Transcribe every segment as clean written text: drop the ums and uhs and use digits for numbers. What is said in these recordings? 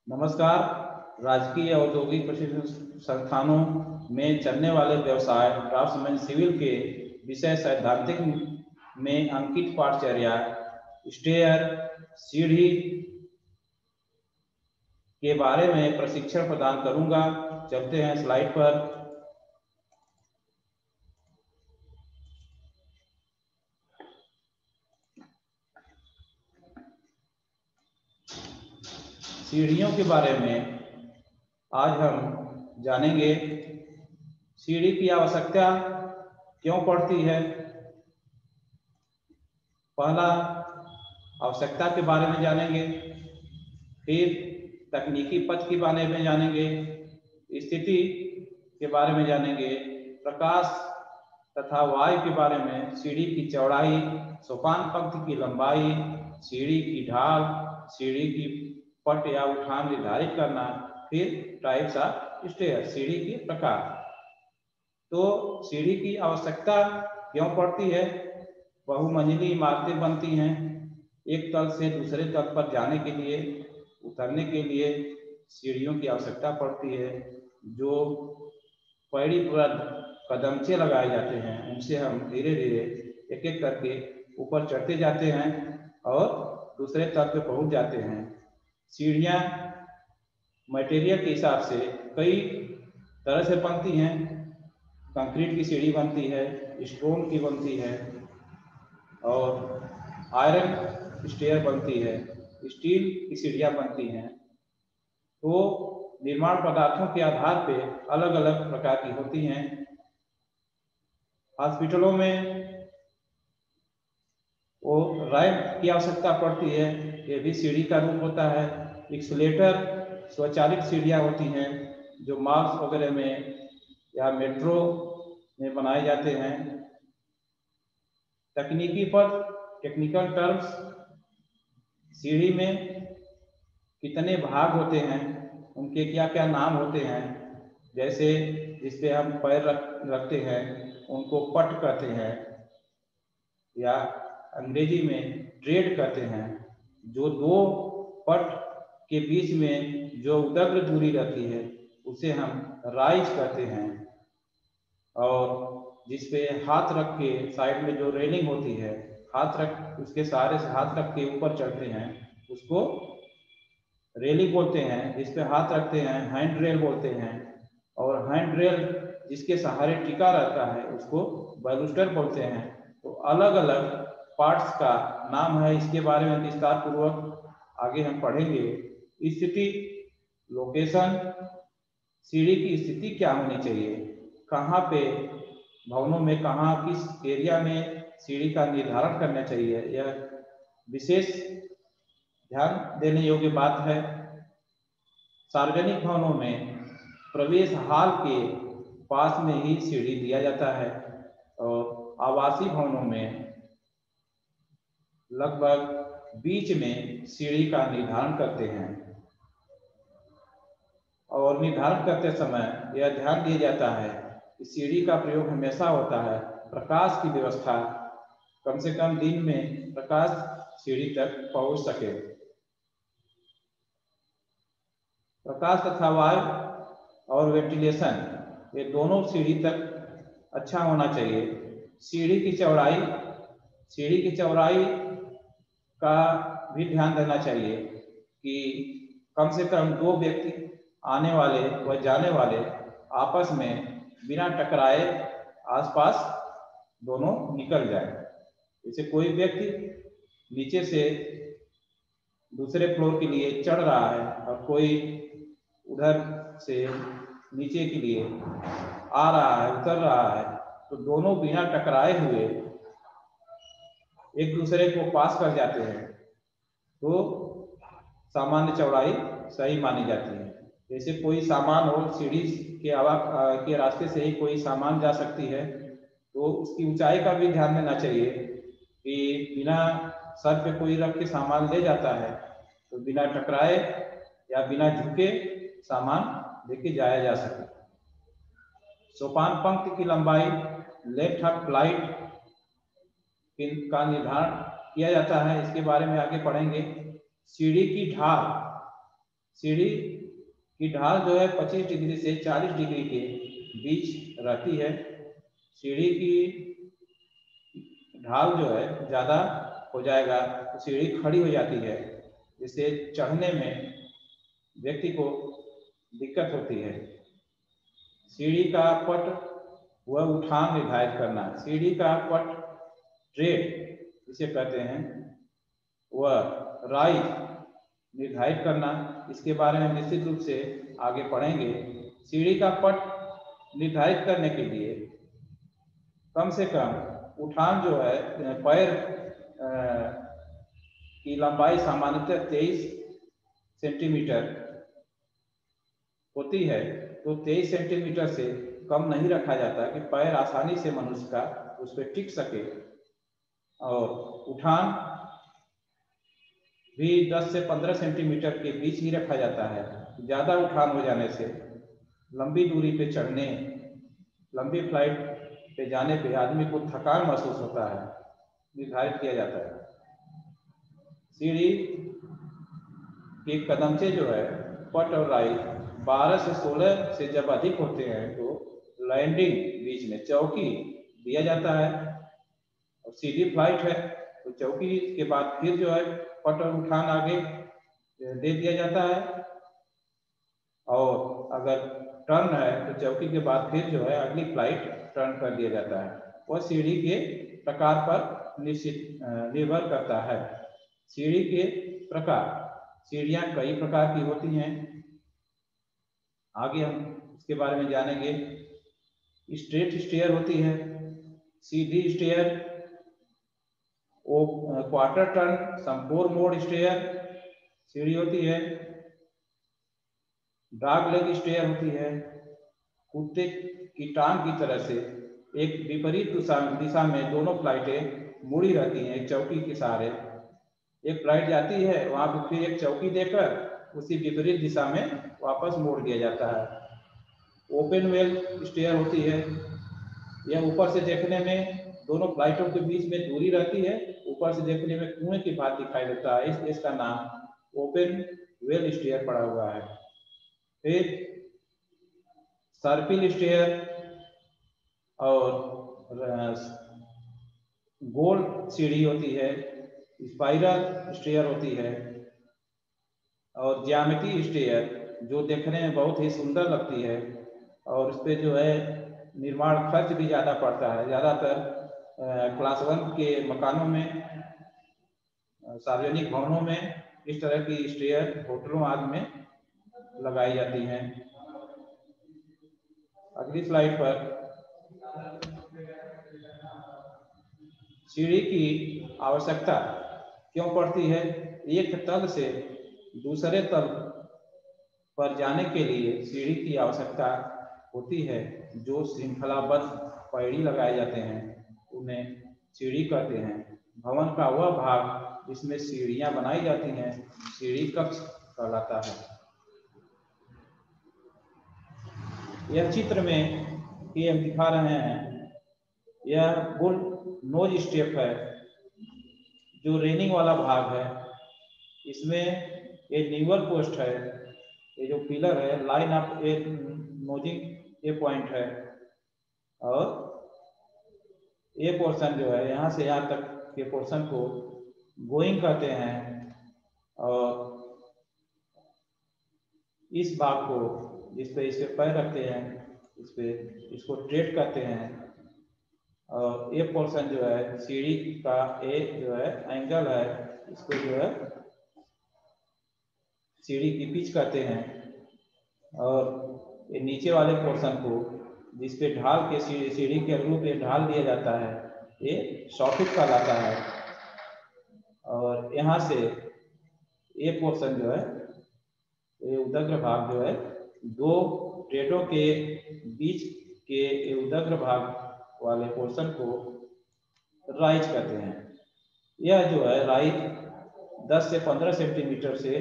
नमस्कार। राजकीय औद्योगिक प्रशिक्षण संस्थानों में चलने वाले व्यवसाय ड्राफ्ट्समैन सिविल के विषय सैद्धांतिक में अंकित पाठचर्या स्टेयर सीढ़ी के बारे में प्रशिक्षण प्रदान करूंगा। चलते हैं स्लाइड पर। सीढ़ियों के बारे में आज हम जानेंगे। सीढ़ी की आवश्यकता क्यों पड़ती है। पहला आवश्यकता के बारे में जानेंगे, फिर तकनीकी पथ के बारे में जानेंगे, स्थिति के बारे में जानेंगे, प्रकाश तथा वायु के बारे में, सीढ़ी की चौड़ाई, सोपान पंक्ति की लंबाई, सीढ़ी की ढाल, सीढ़ी की पट या उठान निर्धारित करना, फिर टाइप्स ऑफ स्टेयर, सीढ़ी के प्रकार। तो सीढ़ी की आवश्यकता क्यों पड़ती है। बहुमंजिली इमारतें बनती हैं, एक तल से दूसरे तल पर जाने के लिए, उतरने के लिए सीढ़ियों की आवश्यकता पड़ती है। जो पैड़ीबद्ध कदमचे लगाए जाते हैं उनसे हम धीरे धीरे एक एक करके ऊपर चढ़ते जाते हैं और दूसरे तल पे पहुंच जाते हैं। सीढ़ियाँ मटेरियल के हिसाब से कई तरह से बनती हैं। कंक्रीट की सीढ़ी बनती है, स्टोन की बनती है और आयरन स्टेयर बनती है, स्टील की सीढ़ियाँ बनती हैं। तो निर्माण पदार्थों के आधार पे अलग अलग प्रकार की होती हैं। हॉस्पिटलों में वो रैंप की आवश्यकता पड़ती है, ये भी सीढ़ी का रूप होता है। एक्सीलेटर स्वचालित सीढ़ियाँ होती हैं जो मार्ग्स वगैरह में या मेट्रो में बनाए जाते हैं। तकनीकी पद टेक्निकल टर्म्स, सीढ़ी में कितने भाग होते हैं, उनके क्या क्या नाम होते हैं। जैसे जिसपे हम पैर रखते हैं उनको पट कहते हैं या अंग्रेजी में ट्रेड कहते हैं। जो दो पट के बीच में जो उदग्र दूरी रहती है उसे हम राइज कहते हैं। और जिसपे हाथ रख के साइड में जो रेलिंग होती है, हाथ रख उसके सहारे से हाथ रख के ऊपर चढ़ते हैं उसको रेलिंग बोलते हैं। जिसपे हाथ रखते हैं हैंड रेल बोलते हैं। और हैंड रेल जिसके सहारे टिका रहता है उसको बैलूस्टर बोलते हैं। तो अलग अलग पार्ट्स का नाम है, इसके बारे में विस्तार पूर्वक आगे हम पढ़ेंगे। स्थिति, लोकेशन, सीढ़ी की स्थिति क्या होनी चाहिए, कहाँ पे भवनों में कहाँ किस एरिया में सीढ़ी का निर्धारण करना चाहिए, यह विशेष ध्यान देने योग्य बात है। सार्वजनिक भवनों में प्रवेश हाल के पास में ही सीढ़ी दिया जाता है और आवासीय भवनों में लगभग बीच में सीढ़ी का निर्धारण करते हैं। और निर्धारण करते समय यह ध्यान दिया जाता है कि सीढ़ी का प्रयोग हमेशा होता है प्रकाश की व्यवस्था, कम से कम दिन में प्रकाश सीढ़ी तक पहुंच सके। प्रकाश तथा वायु और वेंटिलेशन ये दोनों सीढ़ी तक अच्छा होना चाहिए। सीढ़ी की चौड़ाई का भी ध्यान देना चाहिए कि कम से कम दो व्यक्ति आने वाले व जाने वाले आपस में बिना टकराए आसपास दोनों निकल जाए। जैसे कोई व्यक्ति नीचे से दूसरे फ्लोर के लिए चढ़ रहा है और कोई उधर से नीचे के लिए आ रहा है, उतर रहा है, तो दोनों बिना टकराए हुए एक दूसरे को पास कर जाते हैं तो सामान्य चौड़ाई सही मानी जाती है। जैसे कोई सामान हो, सीढ़ी के रास्ते से ही कोई सामान जा सकती है तो उसकी ऊंचाई का भी ध्यान देना चाहिए कि बिना सर पे कोई रख के सामान ले जाता है तो बिना टकराए या बिना झुके सामान लेके जाया जा सके। सोपान पंक्ति की लंबाई लेफ्ट हाफ फ्लाइट का निर्धारण किया जाता है, इसके बारे में आगे पढ़ेंगे। सीढ़ी की ढाल, सीढ़ी की ढाल जो है 25 डिग्री से 40 डिग्री के बीच रहती है। सीढ़ी की ढाल जो है ज़्यादा हो जाएगा तो सीढ़ी खड़ी हो जाती है, जिससे चढ़ने में व्यक्ति को दिक्कत होती है। सीढ़ी का पट वह उठान निर्धारित करना, सीढ़ी का पट ट्रेड इसे कहते हैं, वह राइज निर्धारित करना, इसके बारे में निश्चित रूप से आगे पढ़ेंगे। सीढ़ी का पट निर्धारित करने के लिए कम से कम उठान जो है पैर की लंबाई सामान्यतः 23 सेंटीमीटर होती है, तो 23 सेंटीमीटर से कम नहीं रखा जाता कि पैर आसानी से मनुष्य का उस पर टिक सके। और उठान भी 10 से 15 सेंटीमीटर के बीच ही रखा जाता है। ज़्यादा उठान हो जाने से लंबी दूरी पे चढ़ने, लंबी फ्लाइट पे जाने पे आदमी को थकान महसूस होता है, निर्धारित किया जाता है। सीढ़ी के कदमचे जो है पट और राइज 12 से 16 से जब अधिक होते हैं तो लैंडिंग बीच में चौकी दिया जाता है। और सीधी फ्लाइट है तो चौकी के बाद फिर जो है पट और उठान आगे दे दिया जाता है। और अगर टर्न है तो चौकी के बाद फिर जो है अगली फ्लाइट टर्न कर दिया जाता है। वह सीढ़ी के प्रकार पर निश्चित निर्भर करता है। सीढ़ी के प्रकार, सीढ़ियाँ कई प्रकार की होती हैं, आगे हम इसके बारे में जानेंगे। स्ट्रेट स्टेयर होती है, सीधी स्टेयर, क्वार्टर टर्न, समकोर मोड स्टेयर सीढ़ी होती है, डॉग लेग स्टेयर होती है, कुत्ते की टांग की तरह से एक विपरीत दिशा में दोनों फ्लाइटें मुड़ी रहती हैं एक चौकी के सहारे। एक फ्लाइट जाती है, वहां पर फिर एक चौकी देकर उसी विपरीत दिशा में वापस मोड़ दिया जाता है। ओपन वेल स्टेयर होती है, यह ऊपर से देखने में दोनों फ्लाइटों के बीच में दूरी रहती है, ऊपर से देखने में कुएं की भांति दिखाई देता है, इसलिए इसका नाम ओपन वेल स्टेयर पड़ा हुआ है। फिर सर्पिल स्टेयर और गोल सीढ़ी होती है, स्पाइरल स्टेयर होती है, और ज्यामिति स्टेयर जो देखने में बहुत ही सुंदर लगती है और उस पर जो है निर्माण खर्च भी ज़्यादा पड़ता है। ज़्यादातर क्लास 1 के मकानों में, सार्वजनिक भवनों में इस तरह की स्टेयर होटलों आदि में लगाई जाती हैं। अगली स्लाइड पर सीढ़ी की आवश्यकता क्यों पड़ती है। एक तल से दूसरे तल पर जाने के लिए सीढ़ी की आवश्यकता होती है। जो श्रृंखलाबद्ध पैड़ी लगाए जाते हैं उन्हें सीढ़ी कहते हैं। भवन का वह भाग जिसमें सीढ़ियां बनाई जाती हैं सीढ़ी कक्ष कहलाता है। यह चित्र में ये हम दिखा रहे हैं, यह बुल नोज स्टेप है जो रेनिंग वाला भाग है। इसमें ये न्यूअर पोस्ट है, ये जो पिलर है line of A नोजिंग A point है, और ये पोर्शन जो है यहाँ से यहाँ तक के पोर्शन को गोइंग कहते हैं। और इस भाग को जिस पे इसके पैर रखते हैं इस पे इसको ट्रेड कहते हैं। और ये पोर्शन जो है सीढ़ी का ए जो है एंगल है, इसको जो है सीढ़ी की पिच कहते हैं। और ये नीचे वाले पोर्शन को जिसपे ढाल के सीढ़ी के अनुरूप ये ढाल दिया जाता है ये सॉकेट कहलाता है। और यहाँ से ये पोर्शन जो है ये उदग्र भाग जो है दो ट्रेडों के बीच के उदग्र भाग वाले पोर्शन को राइज कहते हैं। यह जो है राइज 10 से 15 सेंटीमीटर से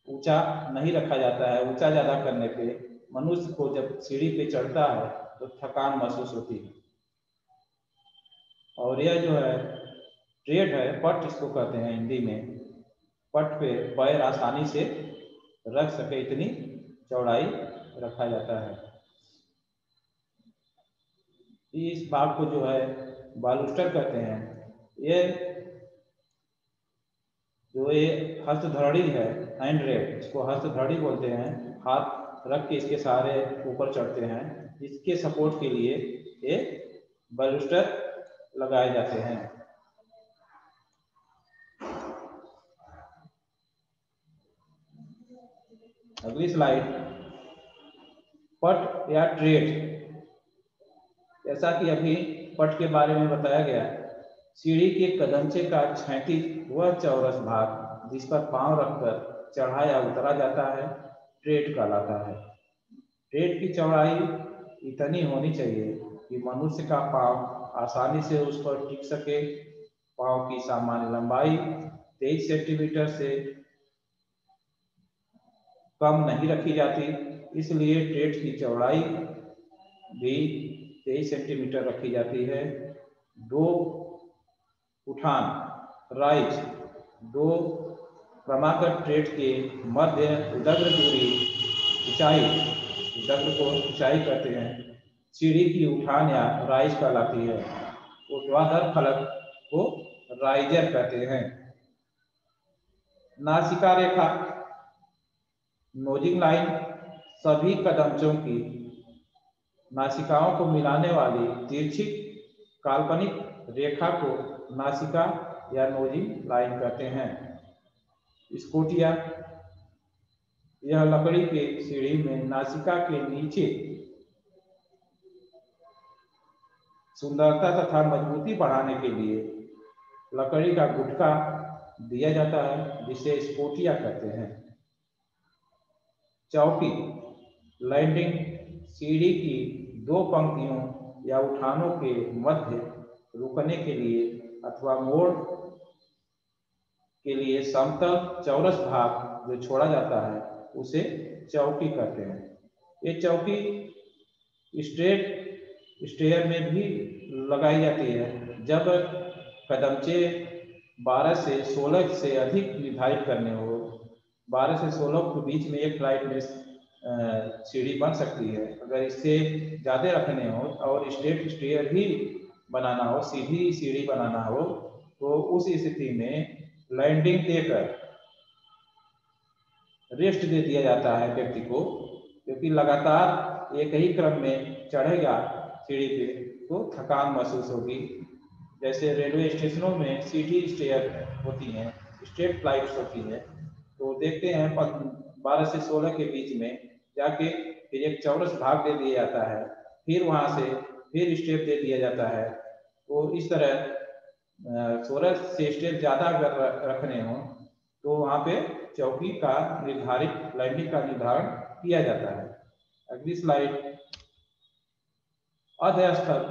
ऊंचा नहीं रखा जाता है। ऊंचा ज़्यादा करने पे मनुष्य को जब सीढ़ी पे चढ़ता है तो थकान महसूस होती है। और यह जो है ट्रेड है, पट इसको कहते हैं हिंदी में, पट पे पैर आसानी से रख सके इतनी चौड़ाई रखा जाता है। इस भाग को जो है बालूस्टर कहते हैं। ये जो ये हस्तधड़ी है, हैंड रेल, इसको हस्तधड़ी बोलते हैं। हाथ रख के इसके सहारे ऊपर चढ़ते हैं। इसके सपोर्ट के लिए ये बालूस्टर लगाए जाते हैं। अगली स्लाइड, पट या ट्रेड। जैसा कि अभी पट के बारे में बताया गया, सीढ़ी के कदमचे का क्षैतिज वह चौरस भाग जिस पर पांव रखकर चढ़ा या उतरा जाता है, ट्रेड कहलाता है। ट्रेड की चौड़ाई इतनी होनी चाहिए कि मनुष्य का पांव आसानी से उस पर टिक सके। पांव की सामान्य लंबाई 23 सेंटीमीटर से कम नहीं रखी जाती, इसलिए ट्रेड की चौड़ाई भी 23 सेंटीमीटर रखी जाती है। दो उठान राइज, दो क्रमागत ट्रेड के मध्य उदग्र दूरी ऊंचाई, उदग्र को ऊंचाई कहते हैं, सीढ़ी की उठान या राइज कहलाती है। ऊर्ध्वाधर फलक को राइजर कहते हैं। नासिका रेखा, नोजिंग लाइन, सभी कदमचों की नासिकाओं को मिलाने वाली तिरछी काल्पनिक रेखा को नासिका या नोजिंग लाइन कहते हैं। स्कोटिया, यह लकड़ी के सीढ़ी में नासिका के नीचे सुंदरता तथा मजबूती बढ़ाने के लिए लकड़ी का गुटका दिया जाता है, जिसे स्कोटिया कहते हैं। चौकी, लैंडिंग, सीढ़ी की दो पंक्तियों या उठानों के मध्य रुकने के लिए अथवा मोड़ के लिए समतल चौरस भाग जो छोड़ा जाता है उसे चौकी कहते हैं। ये चौकी स्ट्रेट स्टेयर में भी लगाई जाती है जब कदमचे 12 से 16 से अधिक निर्धारित करने हो। 12 से 16 के बीच में एक फ्लाइट में सीढ़ी बन सकती है। अगर इससे ज़्यादा रखने हो और स्ट्रेट स्टेयर ही बनाना हो, सीधी सीढ़ी बनाना हो, तो उस स्थिति में लैंडिंग देकर रेस्ट दे दिया जाता है व्यक्ति को, क्योंकि लगातार एक ही क्रम में चढ़ेगा सीढ़ी पे तो थकान महसूस होगी। जैसे रेलवे स्टेशनों में सिटी स्टेयर होती हैं, स्टेट फ्लाइट्स होती है, तो देखते हैं 12 से 16 के बीच में जाके फिर एक चौरस भाग दे दिया जाता है, फिर वहाँ से फिर स्टेप दे दिया जाता है। तो इस तरह 16 से स्टेप ज़्यादा अगर रखने हो तो वहाँ पे चौकी का निर्धारित लैंडिंग का निर्धारण किया जाता है। अगली स्लाइड, अधस्थल,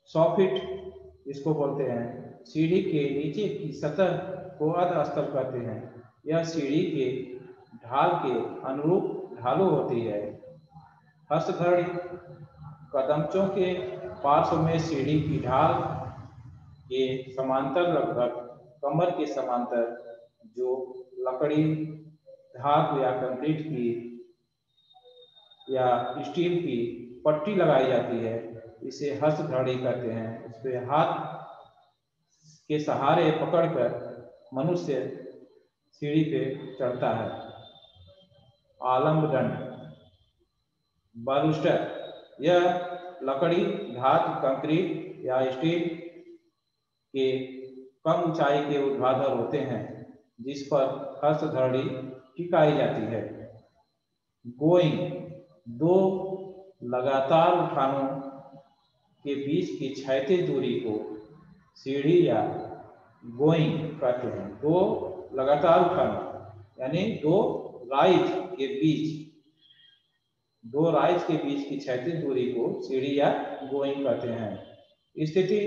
100 फीट इसको बोलते हैं। सीढ़ी के नीचे की सतह को अधस्थल कहते हैं। यह सीढ़ी के ढाल के अनुरूप ढालू होती है। हस्तधड़ी, कदमचों के पार्श्व में सीढ़ी की ढाल के समांतर, लगभग कमर के समांतर, जो लकड़ी, धातु या कंक्रीट की या स्टील की पट्टी लगाई जाती है, इसे हस्तधड़ी कहते हैं। इस पे हाथ के सहारे पकड़कर मनुष्य सीढ़ी पे चढ़ता है। आलम्ब दंड, बालूस्टर, यह लकड़ी, धातु, कंक्रीट या स्टील के कम ऊंचाई के ऊर्ध्वाधर होते हैं जिस पर हस्तधड़ी टिकाई जाती है। गोइंग, दो लगातार उठानों के बीच की क्षैतिज दूरी को सीढ़ी या गोइंग कहते हैं। दो लगातार उठानों यानी दो राइज के बीच की क्षैतिज दूरी को सीढ़ी या गोइंग कहते हैं। स्थिति,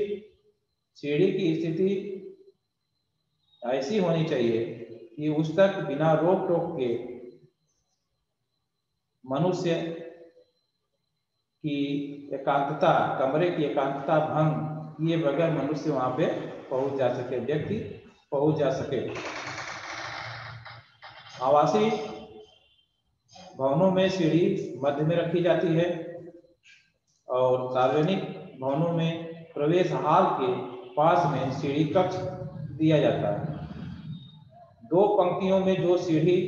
सीढ़ी की स्थिति ऐसी होनी चाहिए कि उस तक बिना रोक टोक के मनुष्य की एकांतता, कमरे की एकांतता भंग किए बगैर मनुष्य वहां पे पहुंच जा सके, व्यक्ति पहुंच जा सके। आवासीय भवनों में सीढ़ी मध्य में रखी जाती है और सार्वजनिक भवनों में प्रवेश हाल के पास में सीढ़ी कक्ष दिया जाता है। दो पंक्तियों में जो सीढ़ी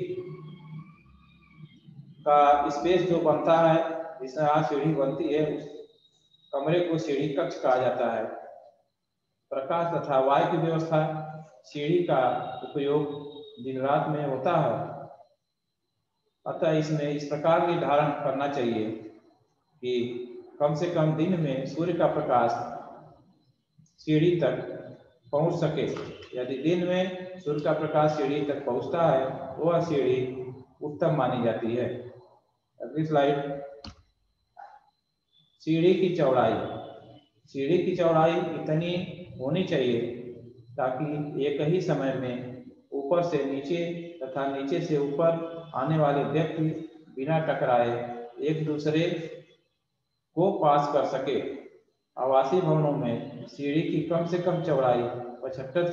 का स्पेस जो बनता है, जिसमें आज सीढ़ी बनती है, उस कमरे को सीढ़ी कक्ष कहा जाता है। प्रकाश तथा वायु की व्यवस्था, सीढ़ी का उपयोग दिन रात में होता है, अतः इसमें इस प्रकार निर्धारण करना चाहिए कि कम से कम दिन में सूर्य का प्रकाश सीढ़ी तक पहुंच सके। यदि दिन में सूर्य का प्रकाश सीढ़ी तक पहुंचता है तो वह सीढ़ी उत्तम मानी जाती है। अगली स्लाइड। सीढ़ी की चौड़ाई। सीढ़ी की चौड़ाई इतनी होनी चाहिए ताकि एक ही समय में ऊपर से नीचे तथा नीचे से ऊपर आने वाले व्यक्ति बिना टकराए एक दूसरे को पास कर सके। आवासीय भवनों में सीढ़ी की कम से कम चौड़ाई 75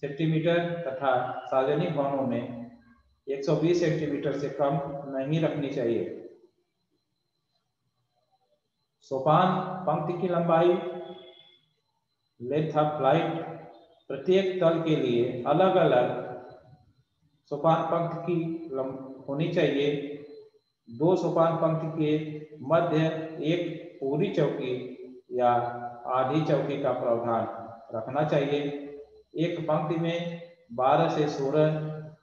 सेंटीमीटर तथा सार्वजनिक भवनों में 120 सेंटीमीटर से कम नहीं रखनी चाहिए। सोपान पंक्ति की लंबाई, लेंथ ऑफ फ्लाइट, प्रत्येक तल के लिए अलग अलग सोपान पंक्ति की होनी चाहिए। दो सोपान पंक्ति के मध्य एक पूरी चौकी या आधी चौकी का प्रावधान रखना चाहिए। एक पंक्ति में 12 से 16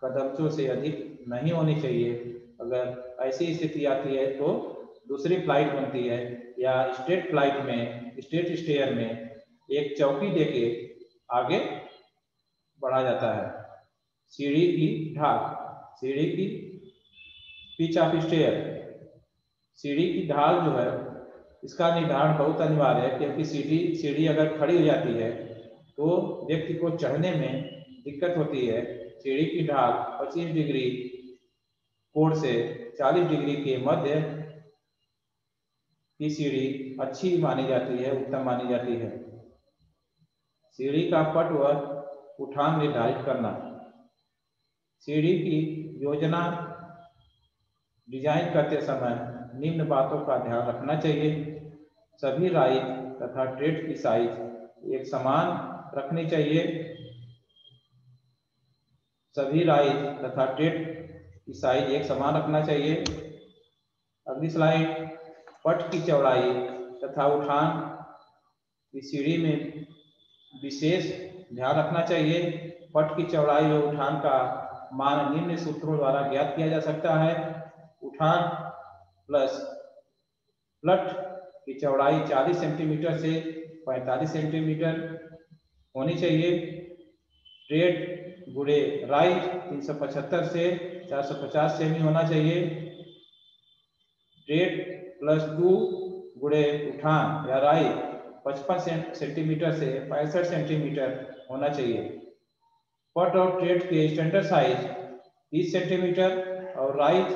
कदमचों से अधिक नहीं होनी चाहिए। अगर ऐसी स्थिति आती है तो दूसरी फ्लाइट बनती है या स्टेट फ्लाइट में, स्टेट स्टेयर में एक चौकी देके आगे बढ़ा जाता है। सीढ़ी की ढाल, सीढ़ी की पिच ऑफ स्टेयर, सीढ़ी की ढाल जो है इसका निर्धारण बहुत अनिवार्य है, क्योंकि सीढ़ी अगर खड़ी हो जाती है तो व्यक्ति को चढ़ने में दिक्कत होती है। सीढ़ी की ढाल 25 डिग्री कोण से 40 डिग्री के मध्य की सीढ़ी अच्छी मानी जाती है, उत्तम मानी जाती है। सीढ़ी का पट व उठान निर्धारित करना। सीढ़ी की योजना डिजाइन करते समय निम्न बातों का ध्यान रखना चाहिए। सभी राइज तथा ट्रेड की साइज एक समान रखनी चाहिए। सभी राइज तथा ट्रेड की साइज एक समान रखना चाहिए। अगली स्लाइड। पट की चौड़ाई तथा उठान की सीढ़ी में विशेष ध्यान रखना चाहिए। पट की चौड़ाई और उठान का मान निम्न सूत्रों द्वारा ज्ञात किया जा सकता है। उठान प्लस प्लट की चौड़ाई 40 सेंटीमीटर से 45 सेंटीमीटर होनी चाहिए। ट्रेड गुणे राइज 375 से 450 सेमी होना चाहिए। ट्रेड प्लस 2 गुणे उठान या राइज 55 सेंटीमीटर से 65 सेंटीमीटर होना चाहिए। पट और ट्रेड के स्टैंडर्ड साइज 30 सेंटीमीटर और राइज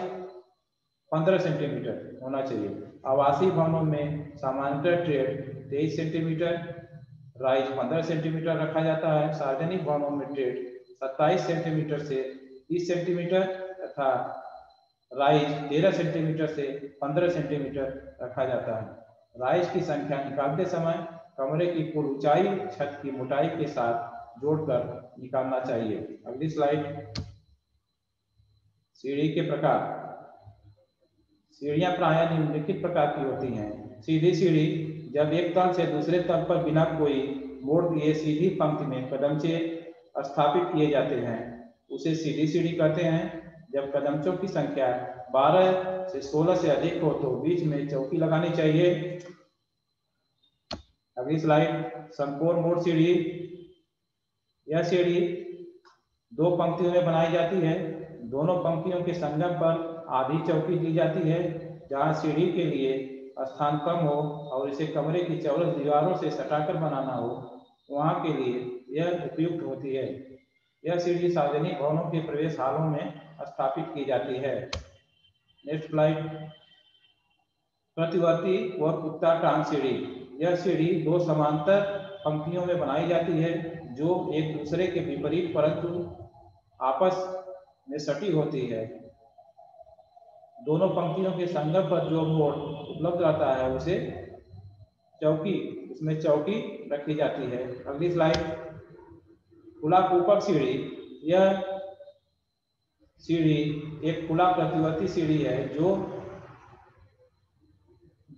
15 सेंटीमीटर होना चाहिए। आवासीय भवनों में सामान्यतः ट्रेड 23 सेंटीमीटर, राइज 15 सेंटीमीटर रखा जाता है। सार्वजनिक भवनों में ट्रेड 27 सेंटीमीटर से 30 सेंटीमीटर तथा राइज 13 सेंटीमीटर से 15 सेंटीमीटर रखा जाता है। राइज की संख्या निकालते समय कमरे की कुल ऊंचाई छत की मोटाई के साथ जोड़कर निकालना चाहिए। अगली स्लाइड। सीढ़ी के प्रकार। सीढ़ियां प्रायः निम्नलिखित प्रकार की होती हैं। सीधी सीढ़ी, जब एक तल से दूसरे तल पर बिना कोई मोड़ दिए सीधी पंक्ति में कदमचे स्थापित किए जाते हैं, उसे सीधी सीढ़ी कहते हैं। जब कदमचों की संख्या 12 से 16 से अधिक हो तो बीच में चौकी लगानी चाहिए। अगली स्लाइड। समकोण मोड़ सीढ़ी। यह सीढ़ी दो पंक्तियों में बनाई जाती है। दोनों पंक्तियों के संगम पर आधी चौकी दी जाती है। जहां सीढ़ी के लिए स्थान कम हो और इसे कमरे की चौरस दीवारों से सटाकर बनाना हो, वहां के लिए यह उपयुक्त होती है। यह सीढ़ी सार्वजनिक भवनों के प्रवेश हालों में स्थापित की जाती है। Next slide. प्रतिवर्ती व कुत्ता टांग सीढ़ी। यह सीढ़ी दो समांतर पंक्तियों में बनाई जाती है जो एक दूसरे के विपरीत परंतु आपस में सटी होती है। दोनों पंक्तियों के संगम पर जो मोड़ उपलब्ध रहता है उसे चौकी, उसमें चौकी रखी जाती है। अगली स्लाइड, खुला कूपक सीढ़ी। यह सीढ़ी एक खुला प्रतिवर्ती सीढ़ी है जो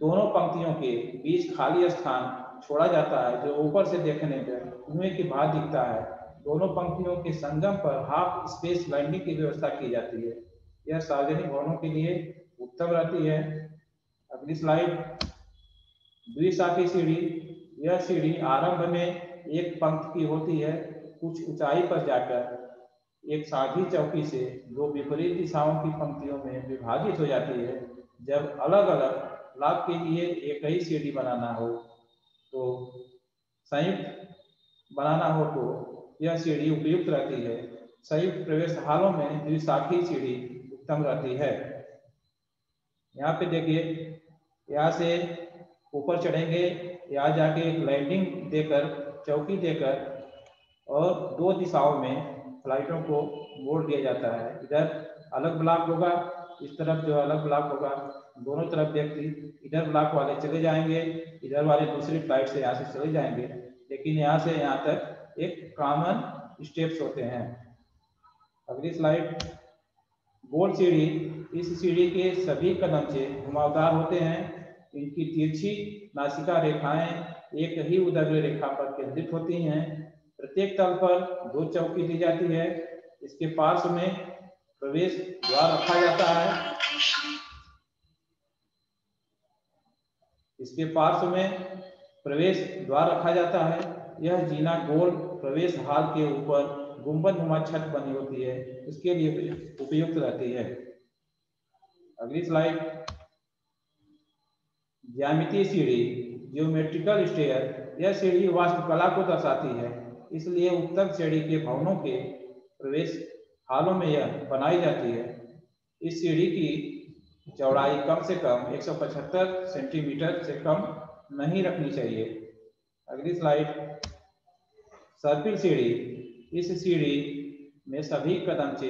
दोनों पंक्तियों के बीच खाली स्थान छोड़ा जाता है, जो ऊपर से देखने पर कुएं की भांति दिखता है। दोनों पंक्तियों के संगम पर हाफ स्पेस लैंडिंग की व्यवस्था की जाती है। यह सार्वजनिक भवनों के लिए उत्तम रहती है। अगली स्लाइड, द्विशाखी सीढ़ी। यह सीढ़ी आरंभ में एक पंक्ति की होती है, कुछ ऊंचाई पर जाकर एक साझी चौकी से दो विपरीत दिशाओं की पंक्तियों में विभाजित हो जाती है। जब अलग अलग लाभ के लिए एक ही सीढ़ी बनाना हो तो संयुक्त बनाना हो तो यह सीढ़ी उपयुक्त रहती है। संयुक्त प्रवेश हालों में द्विशाखी सीढ़ी उत्तम रहती है। यहाँ पे देखिए, यहाँ से ऊपर चढ़ेंगे, यहाँ जाके एक लैंडिंग देकर, चौकी देकर और दो दिशाओं में फ्लाइटों को मोड़ दिया जाता है। इधर अलग ब्लॉक होगा, इस तरफ जो अलग ब्लॉक होगा, दोनों तरफ व्यक्ति इधर ब्लॉक वाले चले जाएंगे, इधर वाले दूसरी फ्लाइट से यहाँ से चले जाएंगे, लेकिन यहाँ से यहाँ तक एक कॉमन स्टेप्स होते हैं। अगली स्लाइड, गोल सीढ़ी। इस सीढ़ी के सभी कदमचे घुमावदार होते हैं। इनकी तिरछी नासिका रेखाएं एक ही उदग्र रेखा पर केंद्रित होती हैं। प्रत्येक तल पर दो चौकी दी जाती है। इसके पार्श्व में प्रवेश द्वार रखा जाता है। इसके पार्श्व में प्रवेश द्वार रखा जाता है। यह जीना गोल प्रवेश हाल के ऊपर गुंबदनुमा छत बनी होती है, इसके लिए उपयुक्त रहती है। अगली स्लाइड, ज्यामितीय सीढ़ी, ज्योमेट्रिकल स्टेयर। यह सीढ़ी वास्तुकला को दर्शाती है, इसलिए उत्तम श्रेणी के भवनों के प्रवेश हालों में यह बनाई जाती है। इस सीढ़ी की चौड़ाई कम से कम 175 सेंटीमीटर से कम नहीं रखनी चाहिए। अगली स्लाइड, सर्पिल सीढ़ी। इस सीढ़ी में सभी कदमचे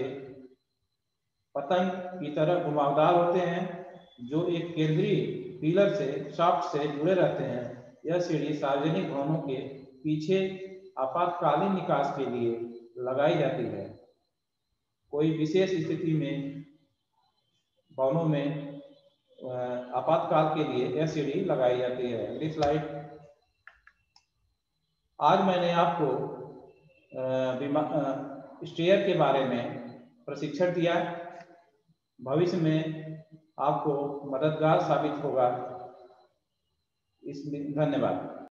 पतंग की तरह घुमावदार होते हैं, जो एक केंद्रीय पिलर से शाफ्ट से जुड़े रहते हैं। यह सीढ़ी सार्वजनिक भवनों के पीछे आपातकालीन निकास के लिए लगाई जाती है। कोई विशेष स्थिति में भवनों में आपातकाल के लिए यह सीढ़ी लगाई जाती है। अगली स्लाइड, आज मैंने आपको स्टेयर के बारे में प्रशिक्षण दिया। भविष्य में आपको मददगार साबित होगा। धन्यवाद।